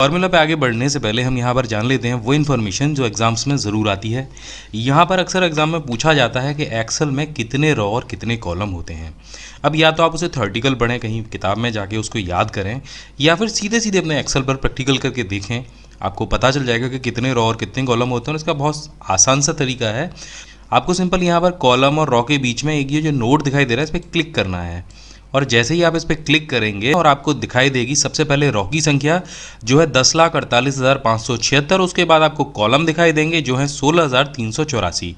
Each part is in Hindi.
फॉर्मूला पे आगे बढ़ने से पहले हम यहाँ पर जान लेते हैं वो इन्फॉर्मेशन जो एग्जाम्स में ज़रूर आती है। यहाँ पर अक्सर एग्जाम में पूछा जाता है कि एक्सेल में कितने रो और कितने कॉलम होते हैं। अब या तो आप उसे थ्योरेटिकल पढ़ें, कहीं किताब में जाके उसको याद करें, या फिर सीधे सीधे अपने एक्सेल पर प्रैक्टिकल करके देखें। आपको पता चल जाएगा कि कितने रो और कितने कॉलम होते हैं। और इसका बहुत आसान सा तरीका है, आपको सिंपल यहाँ पर कॉलम और रो के बीच में एक ये जो नोट दिखाई दे रहा है इस पर क्लिक करना है। और जैसे ही आप इस पर क्लिक करेंगे और आपको दिखाई देगी सबसे पहले रो की संख्या जो है 10,48,576। उसके बाद आपको कॉलम दिखाई देंगे जो है 16,384।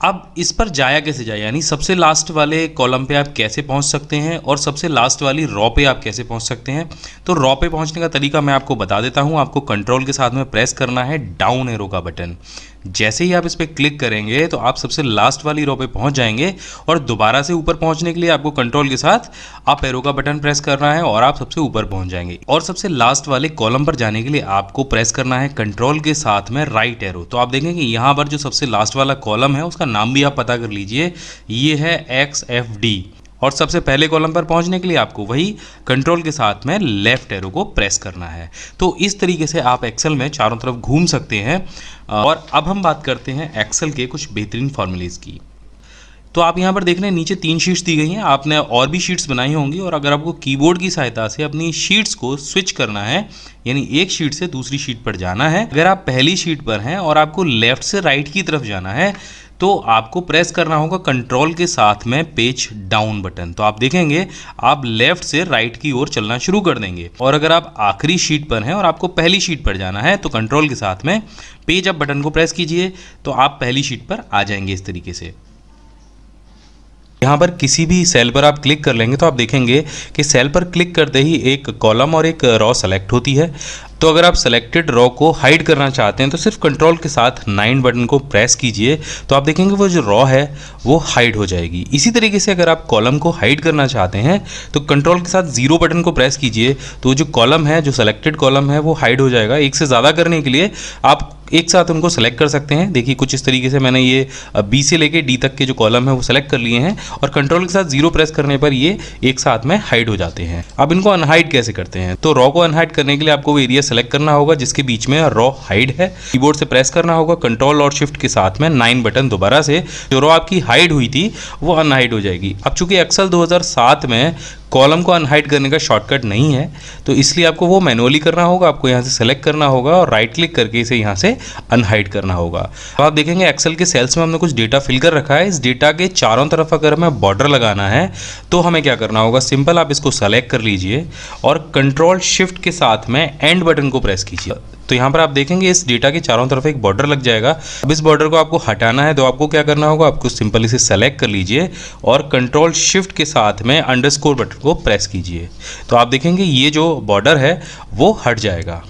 अब इस पर जाया कैसे जाए, यानी सबसे लास्ट वाले कॉलम पे आप कैसे पहुंच सकते हैं और सबसे लास्ट वाली रो पे आप कैसे पहुंच सकते हैं। तो रो पे पहुंचने का तरीका मैं आपको बता देता हूं। आपको कंट्रोल के साथ में प्रेस करना है डाउन एरो का बटन। जैसे ही आप इस पर क्लिक करेंगे तो आप सबसे लास्ट वाली रो पे पहुंच जाएंगे और दोबारा से ऊपर पहुंचने के लिए आपको कंट्रोल के साथ अप एरो का बटन प्रेस करना है और आप सबसे ऊपर पहुंच जाएंगे। और सबसे लास्ट वाले कॉलम पर जाने के लिए आपको प्रेस करना है कंट्रोल के साथ में राइट एरो। तो आप देखेंगे यहाँ पर जो सबसे लास्ट वाला कॉलम है उसका नाम भी आप पता कर लीजिए, ये है XFD। और सबसे पहले कॉलम पर पहुंचने के लिए आपको वही कंट्रोल के साथ में लेफ्ट एरो को प्रेस करना है। तो इस तरीके से आप एक्सेल में चारों तरफ घूम सकते हैं। और अब हम बात करते हैं एक्सेल के कुछ बेहतरीन फॉर्मूलेज की। तो आप यहाँ पर देख रहे हैं नीचे 3 शीट्स दी गई हैं। आपने और भी शीट्स बनाई होंगी, और अगर आपको कीबोर्ड की सहायता से अपनी शीट्स को स्विच करना है, यानी एक शीट से दूसरी शीट पर जाना है, अगर आप पहली शीट पर हैं और आपको लेफ्ट से राइट की तरफ जाना है तो आपको प्रेस करना होगा कंट्रोल के साथ में पेज डाउन बटन। तो आप देखेंगे आप लेफ्ट से राइट की ओर चलना शुरू कर देंगे। और अगर आप आखिरी शीट पर हैं और आपको पहली शीट पर जाना है तो कंट्रोल के साथ में पेज अप बटन को प्रेस कीजिए, तो आप पहली शीट पर आ जाएंगे इस तरीके से। यहाँ पर किसी भी सेल पर आप क्लिक कर लेंगे तो आप देखेंगे कि सेल पर क्लिक करते ही एक कॉलम और एक रो सेलेक्ट होती है। तो अगर आप सेलेक्टेड रो को हाइड करना चाहते हैं तो सिर्फ कंट्रोल के साथ 9 बटन को प्रेस कीजिए, तो आप देखेंगे वो जो रो है वो हाइड हो जाएगी। इसी तरीके से अगर आप कॉलम को हाइड करना चाहते हैं तो कंट्रोल के साथ 0 बटन को प्रेस कीजिए, तो जो कॉलम है, जो सेलेक्टेड कॉलम है वो हाइड हो जाएगा। एक से ज़्यादा करने के लिए आप एक साथ उनको सेलेक्ट कर सकते हैं। देखिए कुछ इस तरीके से मैंने ये B से लेके D तक के जो कॉलम है वो सेलेक्ट कर लिए हैं, और कंट्रोल के साथ 0 प्रेस करने पर ये एक साथ में हाइड हो जाते हैं। अब इनको अनहाइड कैसे करते हैं, तो रो को अनहाइड करने के लिए आपको वो एरिया सेलेक्ट करना होगा जिसके बीच में रो हाइड है। कीबोर्ड से प्रेस करना होगा कंट्रोल और शिफ्ट के साथ में 9 बटन, दोबारा से जो रो आपकी हाइड हुई थी वो अनहाइड हो जाएगी। अब चूंकि एक्सेल 2007 में कॉलम को अनहाइड करने का शॉर्टकट नहीं है, तो इसलिए आपको वो मैनुअली करना होगा। आपको यहाँ से सेलेक्ट करना होगा और राइट क्लिक करके इसे यहाँ से अनहाइड करना होगा। तो आप देखेंगे एक्सेल के सेल्स में हमने कुछ डेटा फिल कर रखा है। इस डेटा के चारों तरफ अगर हमें बॉर्डर लगाना है तो हमें क्या करना होगा, सिंपल आप इसको सेलेक्ट कर लीजिए और कंट्रोल शिफ्ट के साथ में एंड बटन को प्रेस कीजिए। तो यहाँ पर आप देखेंगे इस डेटा के चारों तरफ एक बॉर्डर लग जाएगा। अब इस बॉर्डर को आपको हटाना है तो आपको क्या करना होगा, आपको सिंपल इसे सेलेक्ट कर लीजिए और कंट्रोल शिफ्ट के साथ में अंडरस्कोर बटन को प्रेस कीजिए। तो आप देखेंगे ये जो बॉर्डर है वो हट जाएगा।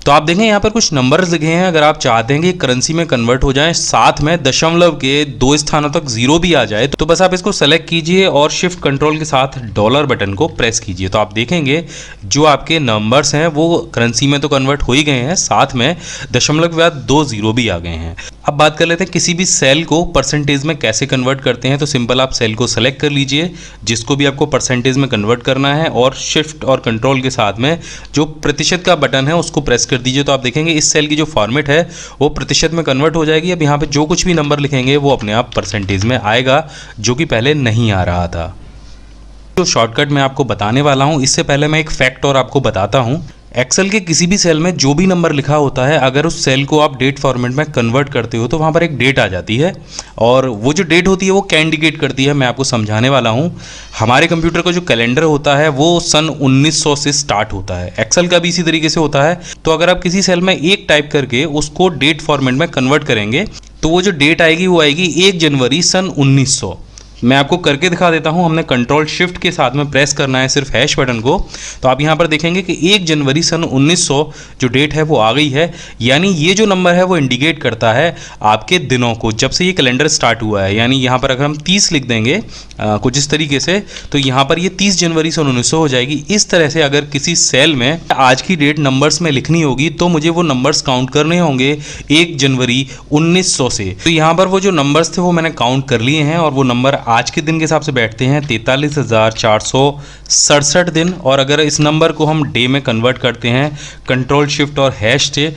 तो आप देखें यहाँ पर कुछ नंबर्स लिखे हैं। अगर आप चाहते हैं कि करेंसी में कन्वर्ट हो जाए, साथ में दशमलव के 2 स्थानों तक 0 भी आ जाए, तो बस आप इसको सेलेक्ट कीजिए और शिफ्ट कंट्रोल के साथ डॉलर बटन को प्रेस कीजिए। तो आप देखेंगे जो आपके नंबर्स हैं वो करेंसी में तो कन्वर्ट हो ही गए हैं, साथ में दशमलव के बाद 2 0 भी आ गए हैं। अब बात कर लेते हैं किसी भी सेल को परसेंटेज में कैसे कन्वर्ट करते हैं। तो सिंपल आप सेल को सेलेक्ट कर लीजिए जिसको भी आपको परसेंटेज में कन्वर्ट करना है, और शिफ्ट और कंट्रोल के साथ में जो प्रतिशत का बटन है उसको प्रेस कर दीजिए। तो आप देखेंगे इस सेल की जो फॉर्मेट है वो प्रतिशत में कन्वर्ट हो जाएगी। अब यहाँ पे जो कुछ भी नंबर लिखेंगे वो अपने आप परसेंटेज में आएगा, जो कि पहले नहीं आ रहा था। जो शॉर्टकट मैं आपको बताने वाला हूँ, इससे पहले मैं एक फैक्ट और आपको बताता हूँ। एक्सेल के किसी भी सेल में जो भी नंबर लिखा होता है, अगर उस सेल को आप डेट फॉर्मेट में कन्वर्ट करते हो तो वहाँ पर एक डेट आ जाती है, और वो जो डेट होती है वो क्या इंडिकेट करती है मैं आपको समझाने वाला हूँ। हमारे कंप्यूटर का जो कैलेंडर होता है वो सन 1900 से स्टार्ट होता है। एक्सेल का भी इसी तरीके से होता है। तो अगर आप किसी सेल में 1 टाइप करके उसको डेट फॉर्मेट में कन्वर्ट करेंगे तो वो जो डेट आएगी वो आएगी 1 जनवरी सन 1900। मैं आपको करके दिखा देता हूं। हमने कंट्रोल शिफ्ट के साथ में प्रेस करना है सिर्फ हैश बटन को। तो आप यहां पर देखेंगे कि 1 जनवरी सन 1900 जो डेट है वो आ गई है। यानी ये जो नंबर है वो इंडिकेट करता है आपके दिनों को, जब से ये कैलेंडर स्टार्ट हुआ है। यानी यहां पर अगर हम 30 लिख देंगे कुछ इस तरीके से, तो यहां पर ये 30 जनवरी सन 1900 हो जाएगी। इस तरह से अगर किसी सेल में आज की डेट नंबर्स में लिखनी होगी तो मुझे वो नंबर्स काउंट करने होंगे 1 जनवरी 1900 से। तो यहाँ पर वो जो नंबर्स थे वो मैंने काउंट कर लिए हैं और वो नंबर आज के दिन के हिसाब से बैठते हैं 43,467 दिन, और अगर इस नंबर को हम डे में कन्वर्ट करते हैं कंट्रोल शिफ्ट और हैश से,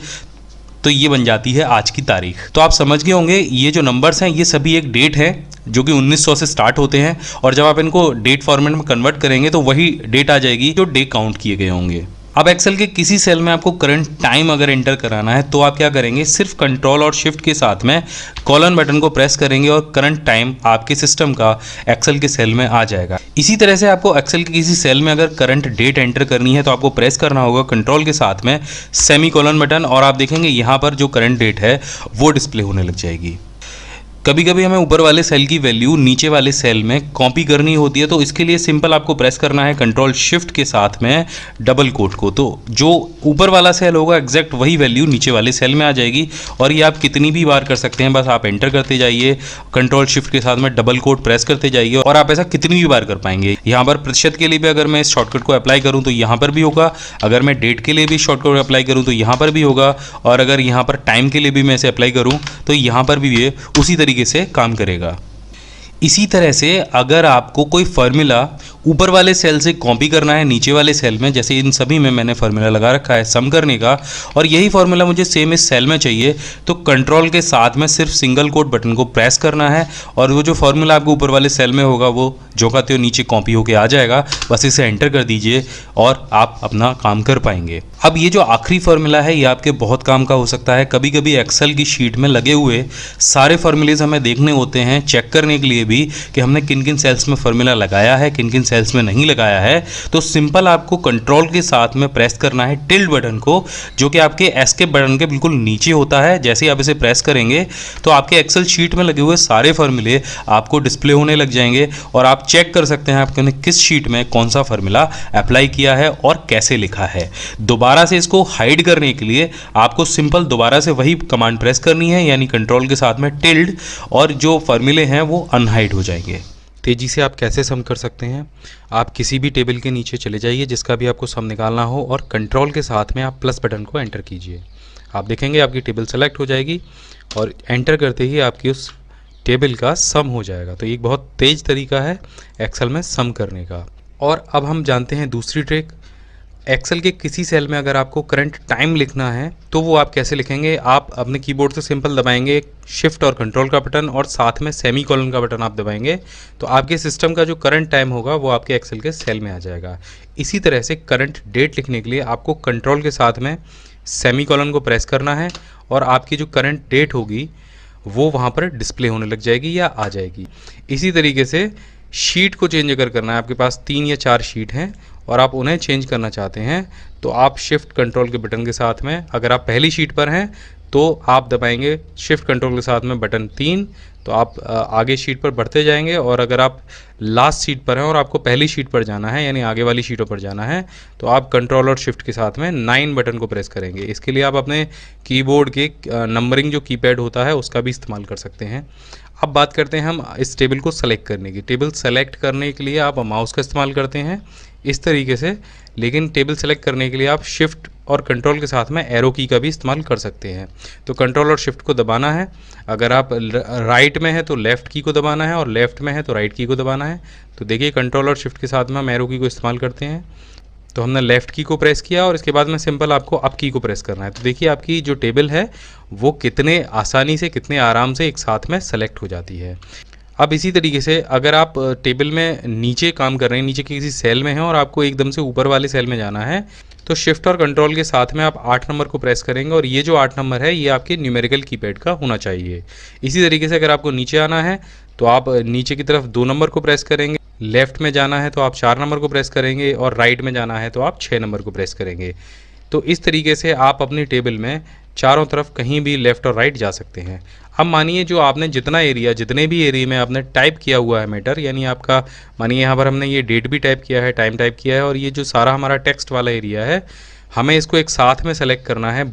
तो ये बन जाती है आज की तारीख। तो आप समझ गए होंगे ये जो नंबर्स हैं ये सभी एक डेट है जो कि 1900 से स्टार्ट होते हैं, और जब आप इनको डेट फॉर्मेट में कन्वर्ट करेंगे तो वही डेट आ जाएगी जो डे काउंट किए गए होंगे। अब एक्सेल के किसी सेल में आपको करंट टाइम अगर एंटर कराना है तो आप क्या करेंगे, सिर्फ कंट्रोल और शिफ्ट के साथ में कॉलन बटन को प्रेस करेंगे और करंट टाइम आपके सिस्टम का एक्सेल के सेल में आ जाएगा। इसी तरह से आपको एक्सेल के किसी सेल में अगर करंट डेट एंटर करनी है तो आपको प्रेस करना होगा कंट्रोल के साथ में सेमी कॉलन बटन, और आप देखेंगे यहाँ पर जो करंट डेट है वो डिस्प्ले होने लग जाएगी। कभी कभी हमें ऊपर वाले सेल की वैल्यू नीचे वाले सेल में कॉपी करनी होती है, तो इसके लिए सिंपल आपको प्रेस करना है कंट्रोल शिफ्ट के साथ में डबल कोट को, तो जो ऊपर वाला सेल होगा एग्जैक्ट वही वैल्यू नीचे वाले सेल में आ जाएगी। और ये आप कितनी भी बार कर सकते हैं, बस आप एंटर करते जाइए, कंट्रोल शिफ्ट के साथ में डबल कोट प्रेस करते जाइए, और आप ऐसा कितनी भी बार कर पाएंगे। यहाँ पर प्रतिशत के लिए भी अगर मैं इस शॉर्टकट को अप्लाई करूँ तो यहाँ पर भी होगा, अगर मैं डेट के लिए भी शॉर्टकट अप्लाई करूँ तो यहाँ पर भी होगा, और अगर यहाँ पर टाइम के लिए भी मैं इसे अप्लाई करूँ तो यहाँ पर भी ये उसी तरीके से काम करेगा। इसी तरह से अगर आपको कोई फार्मूला ऊपर वाले सेल से कॉपी करना है नीचे वाले सेल में, जैसे इन सभी में मैंने फार्मूला लगा रखा है सम करने का, और यही फार्मूला मुझे सेम इस सेल में चाहिए, तो कंट्रोल के साथ में सिर्फ सिंगल कोट बटन को प्रेस करना है और वो जो फार्मूला आपको ऊपर वाले सेल में होगा वो जो कहते हो नीचे कॉपी होके आ जाएगा। बस इसे एंटर कर दीजिए और आप अपना काम कर पाएंगे। अब ये जो आखिरी फार्मूला है ये आपके बहुत काम का हो सकता है। कभी कभी एक्सेल की शीट में लगे हुए सारे फार्मूलेज हमें देखने होते हैं, चेक करने के लिए भी कि हमने किन किन सेल्स में फार्मूला लगाया है, किन किन सेल्स में नहीं लगाया है। तो सिंपल आपको कंट्रोल के साथ में प्रेस करना है टिल्ड बटन को, जो कि आपके एस्केप बटन के बिल्कुल नीचे होता है। जैसे ही आप इसे प्रेस करेंगे तो आपके एक्सेल शीट में लगे हुए सारे फार्मूले आपको डिस्प्ले होने लग जाएंगे, और आप चेक कर सकते हैं आपने किस शीट में कौन सा फार्मूला अप्लाई किया है और कैसे लिखा है। दोबारा से इसको हाइड करने के लिए आपको सिंपल दोबारा से वही कमांड प्रेस करनी है, यानी कंट्रोल के साथ में टिल्ड, और जो फार्मूले हैं वो अनहाइड हो जाएंगे। तेज़ी से आप कैसे सम कर सकते हैं, आप किसी भी टेबल के नीचे चले जाइए जिसका भी आपको सम निकालना हो, और कंट्रोल के साथ में आप प्लस बटन को एंटर कीजिए। आप देखेंगे आपकी टेबल सेलेक्ट हो जाएगी और एंटर करते ही आपकी उस टेबल का सम हो जाएगा। तो एक बहुत तेज़ तरीका है एक्सेल में सम करने का। और अब हम जानते हैं दूसरी ट्रिक। एक्सेल के किसी सेल में अगर आपको करंट टाइम लिखना है तो वो आप कैसे लिखेंगे। आप अपने कीबोर्ड से सिंपल दबाएंगे शिफ्ट और कंट्रोल का बटन, और साथ में सेमी कॉलन का बटन आप दबाएंगे, तो आपके सिस्टम का जो करंट टाइम होगा वो आपके एक्सेल के सेल में आ जाएगा। इसी तरह से करंट डेट लिखने के लिए आपको कंट्रोल के साथ में सेमी कॉलन को प्रेस करना है, और आपकी जो करंट डेट होगी वो वहाँ पर डिस्प्ले होने लग जाएगी या आ जाएगी। इसी तरीके से शीट को चेंज अगर करना है, आपके पास 3 या 4 शीट हैं और आप उन्हें चेंज करना चाहते हैं, तो आप शिफ्ट कंट्रोल के बटन के साथ में, अगर आप पहली शीट पर हैं तो आप दबाएंगे शिफ्ट कंट्रोल के साथ में बटन 3, तो आप आगे शीट पर बढ़ते जाएंगे। और अगर आप लास्ट शीट पर हैं और आपको पहली शीट पर जाना है, यानी आगे वाली शीटों पर जाना है, तो आप कंट्रोल और शिफ्ट के साथ में 9 बटन को प्रेस करेंगे। इसके लिए आप अपने कीबोर्ड के नंबरिंग जो कीपैड होता है उसका भी इस्तेमाल कर सकते हैं। अब बात करते हैं हम इस टेबल को सेलेक्ट करने की। टेबल सेलेक्ट करने के लिए आप माउस का इस्तेमाल करते हैं इस तरीके से, लेकिन टेबल सेलेक्ट करने के लिए आप शिफ्ट और कंट्रोल के साथ में एरो की का भी इस्तेमाल कर सकते हैं। तो कंट्रोल और शिफ्ट को दबाना है, अगर आप राइट में है तो लेफ़्ट की को दबाना है, और लेफ़्ट में है तो राइट की को दबाना है। तो देखिए कंट्रोल और शिफ्ट के साथ में हम एरो की को इस्तेमाल करते हैं, तो हमने लेफ़्ट की को प्रेस किया और इसके बाद में सिंपल आपको अप की को प्रेस करना है। तो देखिए आपकी जो टेबल है वो कितने आसानी से, कितने आराम से एक साथ में सेलेक्ट हो जाती है। अब इसी तरीके से अगर आप टेबल में नीचे काम कर रहे हैं, नीचे के किसी सेल में हैं और आपको एकदम से ऊपर वाले सेल में जाना है, तो शिफ्ट और कंट्रोल के साथ में आप 8 नंबर को प्रेस करेंगे, और ये जो 8 नंबर है ये आपके न्यूमेरिकल कीपैड का होना चाहिए। इसी तरीके से अगर आपको नीचे आना है तो आप नीचे की तरफ 2 नंबर को प्रेस करेंगे, लेफ़्ट में जाना है तो आप 4 नंबर को प्रेस करेंगे, और राइट में जाना है तो आप 6 नंबर को प्रेस करेंगे। तो इस तरीके से आप अपनी टेबल में चारों तरफ कहीं भी लेफ़्ट और राइट जा सकते हैं। अब मानिए जो आपने जितने भी एरिया में आपने टाइप किया हुआ है मैटर, यानी आपका मानिए यहाँ पर हमने ये डेट भी टाइप किया है, टाइम टाइप किया है, और ये जो सारा हमारा टेक्स्ट वाला एरिया है हमें इसको एक साथ में सेलेक्ट करना है।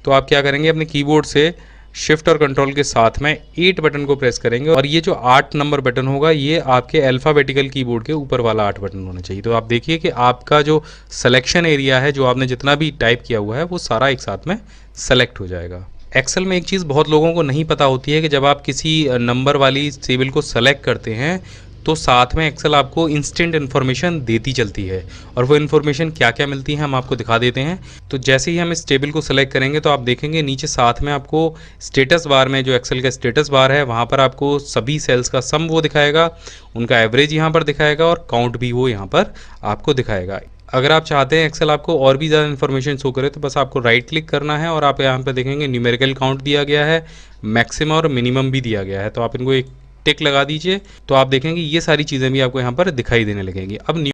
तो आप क्या करेंगे, अपने कीबोर्ड से शिफ्ट और कंट्रोल के साथ में 8 बटन को प्रेस करेंगे, और ये जो 8 नंबर बटन होगा ये आपके अल्फ़ाबेटिकल कीबोर्ड के ऊपर वाला 8 बटन होना चाहिए। तो आप देखिए कि आपका जो सिलेक्शन एरिया है, जो आपने जितना भी टाइप किया हुआ है, वो सारा एक साथ में सेलेक्ट हो जाएगा। एक्सेल में एक चीज़ बहुत लोगों को नहीं पता होती है कि जब आप किसी नंबर वाली टेबल को सेलेक्ट करते हैं तो साथ में एक्सेल आपको इंस्टेंट इन्फॉर्मेशन देती चलती है। और वो इन्फॉर्मेशन क्या क्या मिलती है हम आपको दिखा देते हैं। तो जैसे ही हम इस टेबल को सिलेक्ट करेंगे तो आप देखेंगे नीचे साथ में आपको स्टेटस बार में, जो एक्सेल का स्टेटस बार है, वहाँ पर आपको सभी सेल्स का सम वो दिखाएगा, उनका एवरेज यहाँ पर दिखाएगा और काउंट भी वो यहाँ पर आपको दिखाएगा। अगर आप चाहते हैं एक्सेल आपको और भी ज़्यादा इन्फॉर्मेशन शो करे तो बस आपको राइट क्लिक करना है और आप यहाँ पर देखेंगे न्यूमेरिकल काउंट दिया गया है, मैक्सिमम और मिनिमम भी दिया गया है। तो आप इनको एक टिक लगा दीजिए तो आप देखेंगे ये सारी चीज़ें भी आपको यहाँ पर दिखाई देने लगेंगी। अब